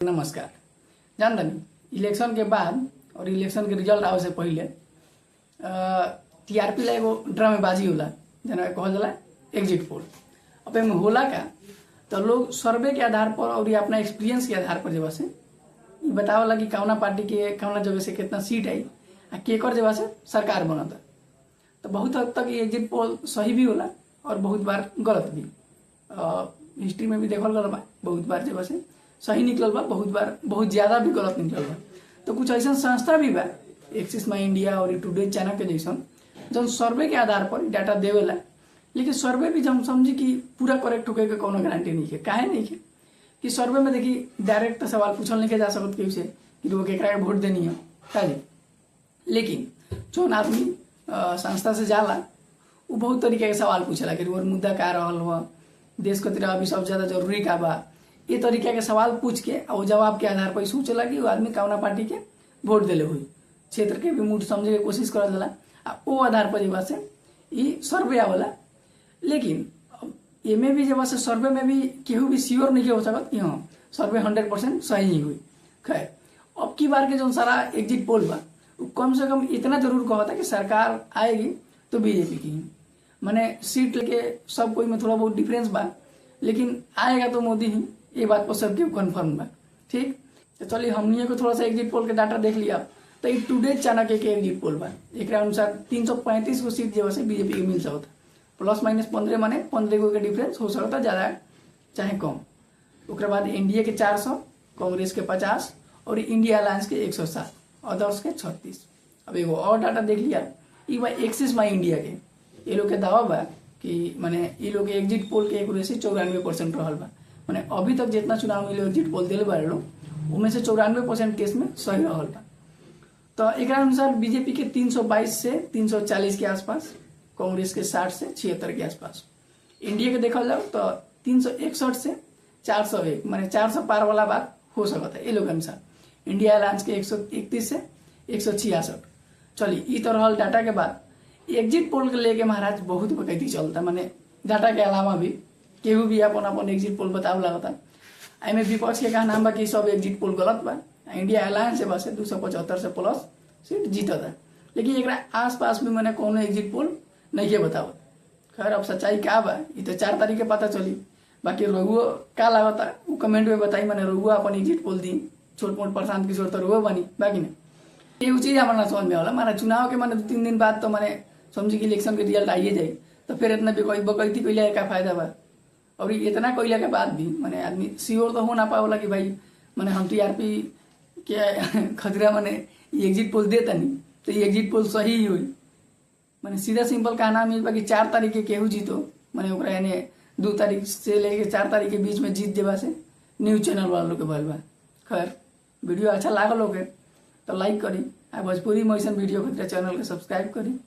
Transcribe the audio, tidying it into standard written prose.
नमस्कार। जान तनी इलेक्शन के बाद और इलेक्शन के रिजल्ट आवे से पहले टीआरपी ला एगो ड्रामेबाजी होला जना कहल जाला एग्जिट पोल। अब एमे होला का तो लोग सर्वे के आधार पर और अपना एक्सपीरियंस के आधार पर जब से बतावला कि कौना पार्टी के कौना जगह से कितना सीट आई आ केकर जगह से सरकार बनता। तो बहुत हद तक ये एग्जिट पोल सही भी होला और बहुत बार गलत भी। हिस्ट्री में भी देखल गल बा, बहुत बार जगह से सही निकल बा, बहुत बार बहुत ज्यादा भी गलत निकल बा। तो कुछ ऐसा संस्था भी बा, एक्सिस माई इंडिया और टुडे चैनल के जैसा जब सर्वे के आधार पर डाटा देवेला, लेकिन सर्वे भी जब समझी कि पूरा करेक्ट होके के कोनो गारंटी नहीं है। काहे नहीं है कि सर्वे में देखी डायरेक्ट सवाल पूछल नहीं के जा सकत केहू से कि लोग केकरा के वोट देनी है काजी। लेकिन जो आदमी संस्था से जाला वो बहुत तरीके के सवाल पूछेला कि वो मुद्दा का रहल हो, देश के तरह अभी सबसे ज्यादा जरूरी का बा, ये तरीके के सवाल पूछ के और जवाब के आधार पर सोचेला कि वो आदमी कौना पार्टी के वोट दिले हुई, क्षेत्र के भी मूड समझे के कोशिश करल जाला आ वो आधार पर जब से ये सर्वे आवेला। लेकिन एमे भी जब से सर्वे में भी केहू भी श्योर नहीं हो सकत कि हाँ सर्वे 100% सही ही हुई। खैर अब की बार के जो सारा एग्जिट पोल बा कम से कम इतना जरूर कहता कि सरकार आएगी तो बीजेपी की, माने सीट लेके सब कोई में थोड़ा बहुत डिफरेंस बा, लेकिन आएगा तो मोदी ही, ये बात पर सबके कन्फर्म बा। ठीक, तो चलिए हमने को थोड़ा सा एग्जिट पोल के डाटा देख लिया। तो ये टुडे चाणक्य के एग्जिट पोल बा, एक अनुसार 335 को सीट जब से बीजेपी के मिल सकता, प्लस माइनस 15 माने 15 को के डिफरेंस हो सकता ज्यादा चाहे कम। उसके बाद एनडीए के 400, कांग्रेस के 50 और इंडिया अलायंस के 107, अदर्स के 36। अब एगो और डाटा देख लिया, ये बा एक्सिस माई इंडिया के, ये लोग के दावा बा कि माने ये लोग के एग्जिट पोल के एक्यूरेसी 94% रहल बा। माने अभी तक जितना चुनाव में एग्जिट पोल दिले बारे लोग उनमें से 94% केस में सही रहल बा। तो एक अनुसार बीजेपी के 322 से 340 के आसपास, कांग्रेस के 60 से 76 के आसपास। इंडिया के देखल जाओ तो 361 से 401, माने 400 पार वाला बात हो सकता है ये लोग अनुसार। इंडिया अलायंस के 131 से 166। चलिए ई तो रहल डाटा के बाद एग्जिट पोल के लेके महाराज बहुत बकैती चलता, माने डाटा के अलावा भी केहू भी अपन अपन एग्जिट पोल बताव लगता। एमे विपक्ष के कहना बा कि सब एग्जिट पोल गलत बा, इंडिया अलायंस से बस 275 से प्लस सीट जीतता, लेकिन एक आसपास भी मैंने कौन एग्जिट पोल नहीं बतावत। खैर अब सच्चाई क्या बा ये तो 4 तारीख के पता चली। बाकी रघुओ का लगता वो कमेंट में बताई, मैंने रघुआ अपन एग्जिट पोल दी, छोट मोट प्रशांत किशोर तो रघुआ बनी, बाकी नहीं ये चीज हमारा समझ में होला। माना चुनाव के मैंने 2-3 दिन बाद तो मैंने समझी कि इलेक्शन के रिजल्ट आइए जाए, तो फिर इतना बकैती कैले का फायदा बा। और इतना कैले के बाद भी मैंने आदमी श्योर तो हो ना पावला कि भाई मैंने हम टीआरपी के खतरा मैंने एग्जिट पोल देता नहीं तो ये एग्जिट पोल सही ही हुई। मैंने सीधा सिंपल कहना मिल बा कि 4 तारीख के केहू जीतो, मैंने ओकरा यानी 2 तारीख से लेके 4 तारीख के बीच में जीत देवा से न्यूज चैनल वालों के भल बा। खैर वीडियो अच्छा लागल होगे तो लाइक करी, आ भोजपुरी में ऐसा वीडियो खतरा चैनल के सब्सक्राइब करी।